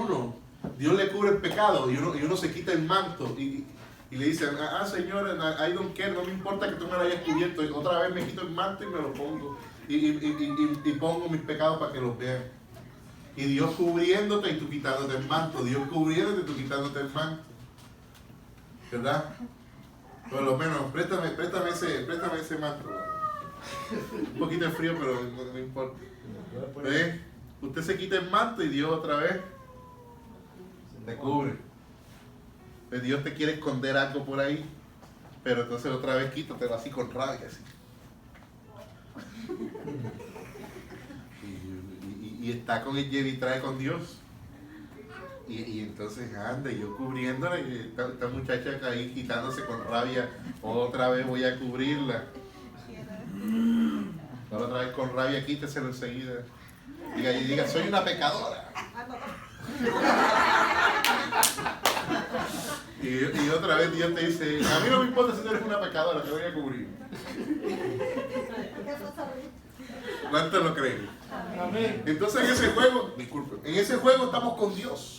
Dios le cubre el pecado y uno se quita el manto y le dice, Señor, I don't care, no me importa que tú me lo hayas cubierto. Y otra vez me quito el manto y me lo pongo. Y pongo mis pecados para que los vean. Y Dios cubriéndote y tú quitándote el manto. Dios cubriéndote y tú quitándote el manto. ¿Verdad? Por lo menos, préstame ese manto. Un poquito de frío, pero no importa. ¿Ve? Usted se quita el manto y Dios otra vez te cubre. Pues Dios te quiere esconder algo por ahí, pero entonces otra vez quítatelo así con rabia. Así. Y está con el lleve y trae con Dios. Y entonces anda, yo cubriéndola, y esta muchacha ahí quitándose con rabia, otra vez voy a cubrirla. Ahora otra vez con rabia, quíteselo enseguida. Diga, soy una pecadora. Y otra vez Dios te dice, a mí no me importa si tú eres una pecadora, te voy a cubrir. ¿Cuántos lo creen? Entonces en ese juego estamos con Dios.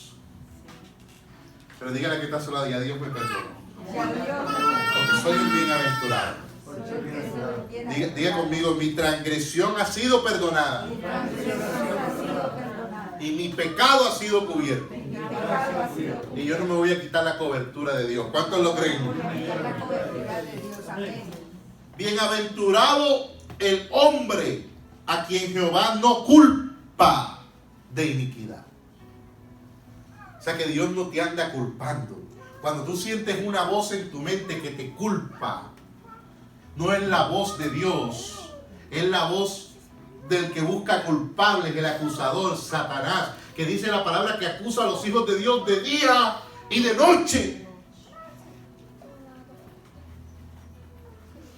Pero dígale que está a su lado, ya Dios me perdonó. Porque soy un bienaventurado. Diga conmigo, mi transgresión ha sido perdonada y mi pecado ha sido cubierto. Y yo no me voy a quitar la cobertura de Dios. ¿Cuántos lo creen? Bienaventurado el hombre a quien Jehová no culpa de iniquidad. O sea que Dios no te anda culpando. Cuando tú sientes una voz en tu mente que te culpa, no es la voz de Dios, es la voz del que busca culpables, el acusador, Satanás, que dice la palabra que acusa a los hijos de Dios de día y de noche.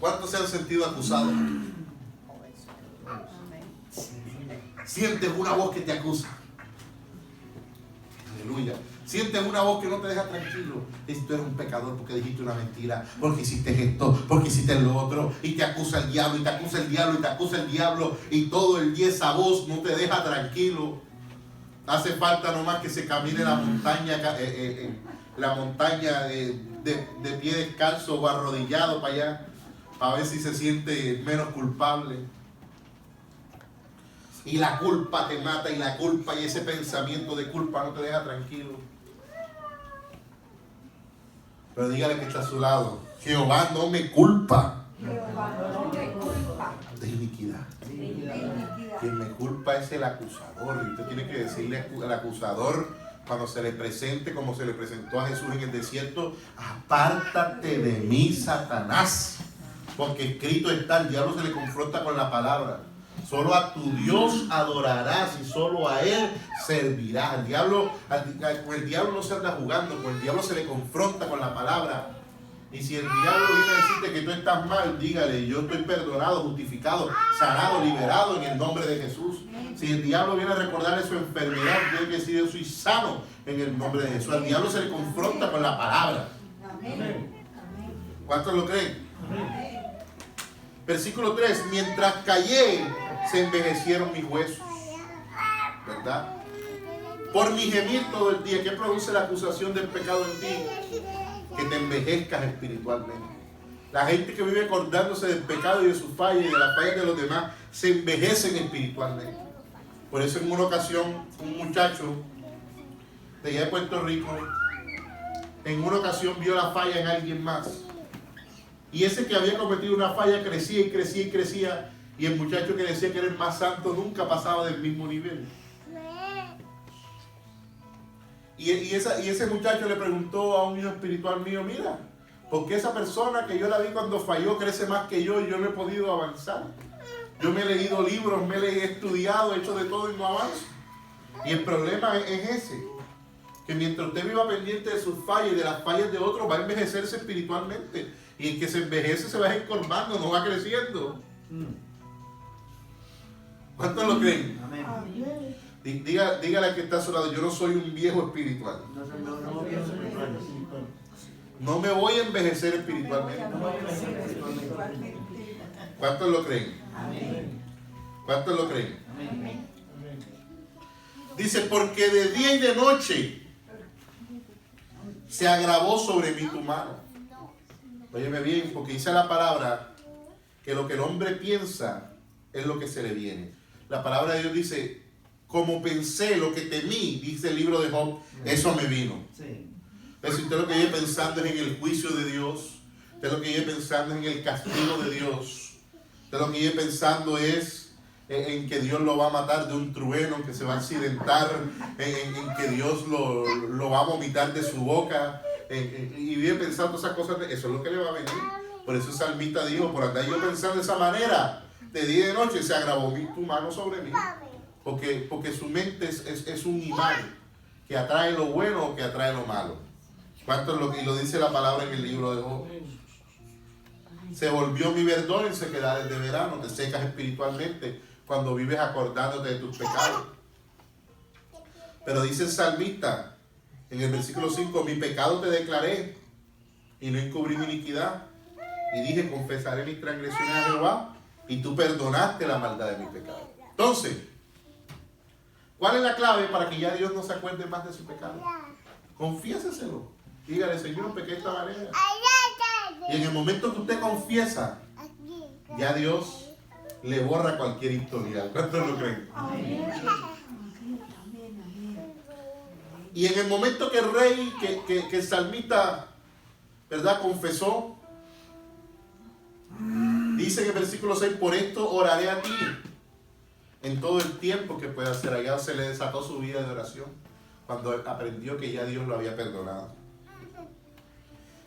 ¿Cuántos se han sentido acusados? Sientes una voz que te acusa. Aleluya. Sientes una voz que no te deja tranquilo. Dices, tú eres un pecador porque dijiste una mentira, porque hiciste esto, porque hiciste lo otro, y te acusa el diablo, y te acusa el diablo, y te acusa el diablo, y todo el día esa voz no te deja tranquilo. Hace falta nomás que se camine la montaña de pie descalzo o arrodillado para allá, para ver si se siente menos culpable. Y la culpa te mata, y la culpa y ese pensamiento de culpa no te deja tranquilo. Pero dígale que está a su lado, Jehová no me culpa de iniquidad. Quien me culpa es el acusador. Y usted tiene que decirle al acusador, cuando se le presente, como se le presentó a Jesús en el desierto, apártate de mí, Satanás, porque escrito está, el diablo se le confronta con la palabra. Solo a tu Dios adorarás y solo a Él servirás. Con el diablo no se anda jugando, con el diablo se le confronta con la palabra. Y si el diablo viene a decirte que tú estás mal, dígale, yo estoy perdonado, justificado, sanado, liberado en el nombre de Jesús. Si el diablo viene a recordarle su enfermedad, tiene que decir, yo soy sano en el nombre de Jesús. Al diablo se le confronta con la palabra. ¿Cuántos lo creen? Versículo 3, mientras callé, se envejecieron mis huesos. ¿Verdad? Por mi gemir todo el día. ¿Qué produce la acusación del pecado en ti? Que te envejezcas espiritualmente. La gente que vive acordándose del pecado y de sus fallas y de las fallas de los demás, se envejecen espiritualmente. Por eso en una ocasión, un muchacho de allá de Puerto Rico, en una ocasión vio la falla en alguien más. Y ese que había cometido una falla crecía y crecía y crecía. Y el muchacho que decía que era el más santo nunca pasaba del mismo nivel. Y ese muchacho le preguntó a un hijo espiritual mío, mira, ¿por qué esa persona que yo la vi cuando falló crece más que yo y yo no he podido avanzar? Yo me he leído libros, me he estudiado, he hecho de todo y no avanzo. Y el problema es ese, que mientras usted viva pendiente de sus fallas y de las fallas de otros, va a envejecerse espiritualmente. Y el que se envejece se va encorvando, no va creciendo. ¿Cuántos lo creen? Amén. Dígale al que está a su lado, yo no soy un viejo espiritual. No me voy a envejecer espiritualmente. ¿Cuántos lo creen? ¿Cuántos lo creen? Dice, porque de día y de noche se agravó sobre mí tu mano. Óyeme bien, porque dice la palabra que lo que el hombre piensa es lo que se le viene. La palabra de Dios dice, como pensé, lo que temí, dice el libro de Job, eso me vino. Pero si usted lo que vive pensando es en el juicio de Dios, usted lo que vive pensando es en el castigo de Dios, usted lo que vive pensando es en que Dios lo va a matar de un trueno, que se va a accidentar, en que Dios lo va a vomitar de su boca, y vive pensando esas cosas, eso es lo que le va a venir. Por eso el salmista dijo, por andar yo pensando de esa manera, de día y de noche se agravó tu mano sobre mí. Porque su mente es un imán que atrae lo bueno o que atrae lo malo. Y lo dice la palabra en el libro de Job. Se volvió mi verdor en sequedades de verano. Te secas espiritualmente cuando vives acordándote de tus pecados. Pero dice el salmista en el versículo 5, mi pecado te declaré y no encubrí mi iniquidad. Y dije, confesaré mis transgresiones a Jehová y tú perdonaste la maldad de mi pecado. Entonces, ¿cuál es la clave para que ya Dios no se acuerde más de su pecado? Confiéseselo. Dígale, Señor, pequé de esta manera. Y en el momento que usted confiesa, ya Dios le borra cualquier historial. ¿Cuántos lo creen? Y en el momento que el rey, que el salmista, ¿verdad?, confesó, dice en el versículo 6, por esto oraré a ti en todo el tiempo que pueda hacer. Allá se le desató su vida de oración cuando aprendió que ya Dios lo había perdonado.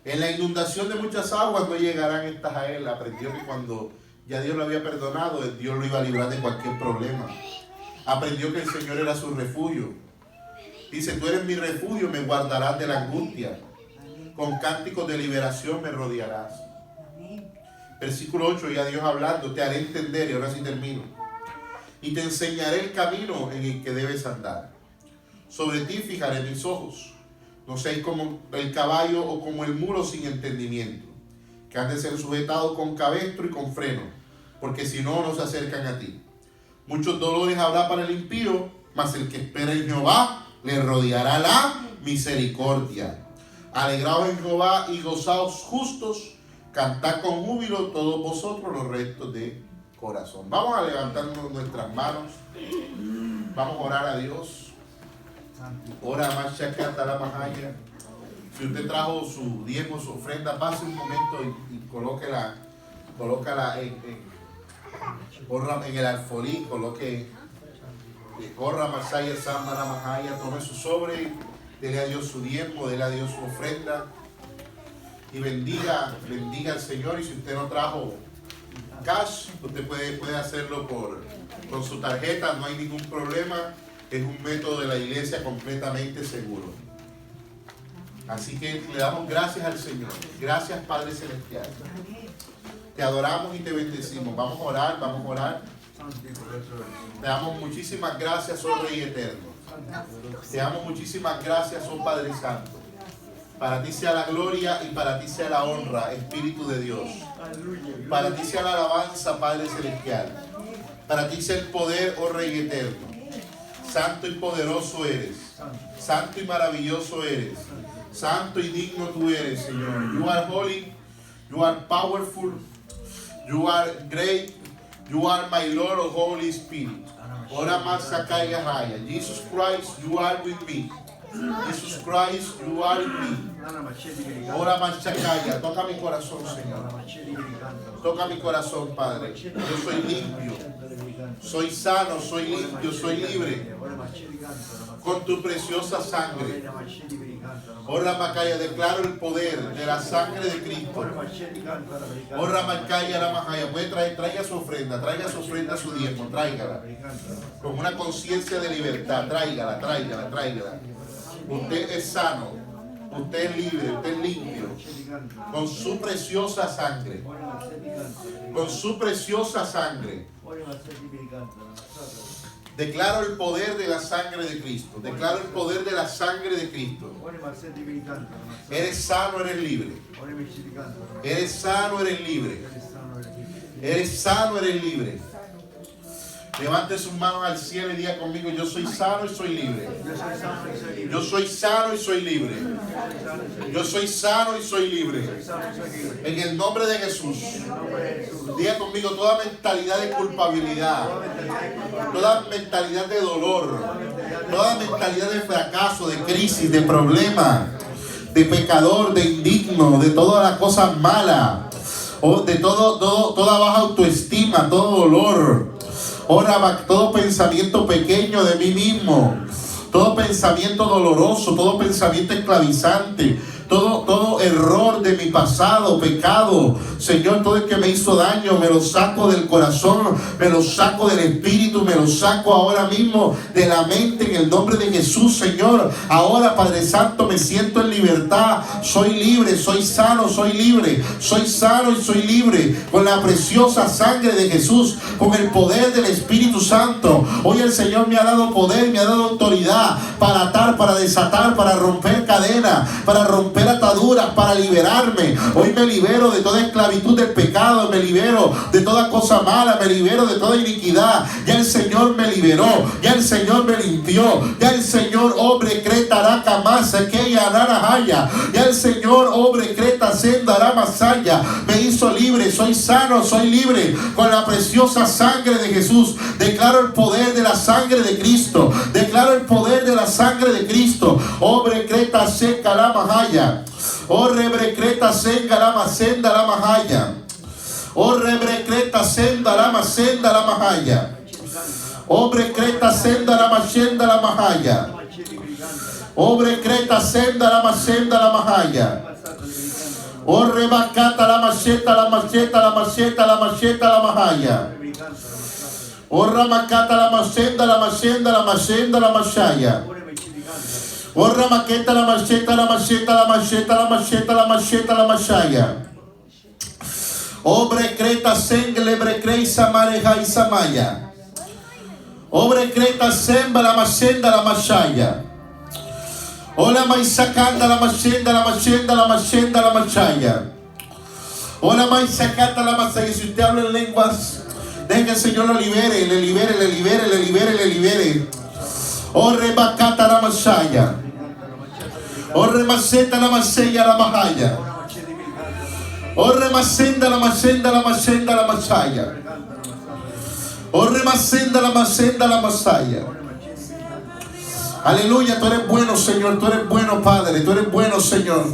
En la inundación de muchas aguas no llegarán estas a él. Aprendió que cuando ya Dios lo había perdonado, Dios lo iba a librar de cualquier problema. Aprendió que el Señor era su refugio. Dice, tú eres mi refugio, me guardarás de la angustia. Con cánticos de liberación me rodearás. Versículo 8, ya Dios hablando, te haré entender, y ahora sí termino. Y te enseñaré el camino en el que debes andar. Sobre ti fijaré mis ojos. No seáis como el caballo o como el mulo sin entendimiento, que han de ser sujetados con cabestro y con freno, porque si no, no se acercan a ti. Muchos dolores habrá para el impío, mas el que espera en Jehová le rodeará la misericordia. Alegraos en Jehová y gozaos justos, cantad con júbilo todos vosotros los rectos de corazón. Vamos a levantarnos nuestras manos, vamos a orar a Dios. Ora más chacata la majaya. Si usted trajo su diezmo, su ofrenda, pase un momento y colócala en el alfolí, coloque corra masaya samara majaya, tome su sobre, dele a Dios su diezmo, dele a Dios su ofrenda y bendiga al Señor. Y si usted no trajo cash, usted puede hacerlo con su tarjeta, no hay ningún problema. Es un método de la iglesia completamente seguro. Así que le damos gracias al Señor. Gracias, Padre Celestial. Te adoramos y te bendecimos. Vamos a orar. Te damos muchísimas gracias, oh Rey Eterno. Te damos muchísimas gracias, oh Padre Santo. Para ti sea la gloria y para ti sea la honra, Espíritu de Dios. Para ti sea la alabanza, Padre Celestial. Para ti sea el poder, oh Rey Eterno. Santo y poderoso eres. Santo y maravilloso eres. Santo y digno tú eres, Señor. You are holy. You are powerful. You are great. You are my Lord, oh Holy Spirit. Ora más sakaya raya. Jesus Christ, you are with me. Jesus Christ, you are in me. Ora más sakaya. Toca mi corazón, Señor. Toca mi corazón, Padre. Yo soy limpio. Soy sano, soy limpio, soy libre. Con tu preciosa sangre. Ora Macaya, declaro el poder de la sangre de Cristo. Ora Macaya, la Majaya. Traiga su ofrenda, su diezmo, tráigala. Con una conciencia de libertad, tráigala. Usted es sano, usted es libre, usted es limpio. Con su preciosa sangre. Con su preciosa sangre. Declaro el poder de la sangre de Cristo. Declaro el poder de la sangre de Cristo. Eres sano, eres libre. Eres sano, eres libre. Eres sano, eres libre. Levante sus manos al cielo y diga conmigo: yo soy sano y soy libre. Yo soy sano y soy libre. Yo soy sano y soy libre. En el nombre de Jesús. Diga conmigo: toda mentalidad de culpabilidad, toda mentalidad de dolor, toda mentalidad de fracaso, de crisis, de problema, de pecador, de indigno, de todas las cosas malas, o de toda baja autoestima, todo dolor. Ora, todo pensamiento pequeño de mí mismo, todo pensamiento doloroso, todo pensamiento esclavizante, todo error de mi pasado, pecado, Señor, todo el que me hizo daño, me lo saco del corazón, me lo saco del espíritu, me lo saco ahora mismo de la mente en el nombre de Jesús, Señor. Ahora, Padre Santo, me siento en libertad, soy libre, soy sano, soy libre, soy sano y soy libre con la preciosa sangre de Jesús, con el poder del Espíritu Santo. Hoy el Señor me ha dado poder, me ha dado autoridad para atar, para desatar, para romper cadenas, para romper romper ataduras, para liberarme. Hoy me libero de toda esclavitud del pecado, me libero de toda cosa mala, me libero de toda iniquidad. Ya el Señor me liberó, ya el Señor me limpió, ya el Señor obre creta araca masa que ya el Señor obre creta senda aramasaya. Me hizo libre, soy sano, soy libre con la preciosa sangre de Jesús. Declaro el poder de la sangre de Cristo, declaro el poder de la sangre de Cristo. Obre creta seca la mahaya, o rebrecreta senga la masenda la mahaya, o rebrecreta senda la masenda la mahaya, obre creta senda la mashenda la mahaya, obre creta senda la masenda la mahaya, o rebacata la macheta la macheta la macheta la macheta la mahaya, o ramacata la masenda la machenda la machenda la machaya, o ramaqueta la macheta la macheta la macheta la macheta la macheta la machaya, obre creta sengle brecreisa mareja y samaya, obre creta semba la machenda la machaya, ola maisacanda la machenda la machenda la machenda la machaya, ola maisacata la machaya. Si usted habla en lenguas, deje que el Señor lo libere, le libere, le libere, le libere, le libere. O rebacata la machaya, o remaceta la masella la mahaya, o remacenda la machenda la machenda la machaya, o remacenda la macenda la masaya. Aleluya, tú eres bueno, Señor, tú eres bueno, Padre, tú eres bueno, Señor.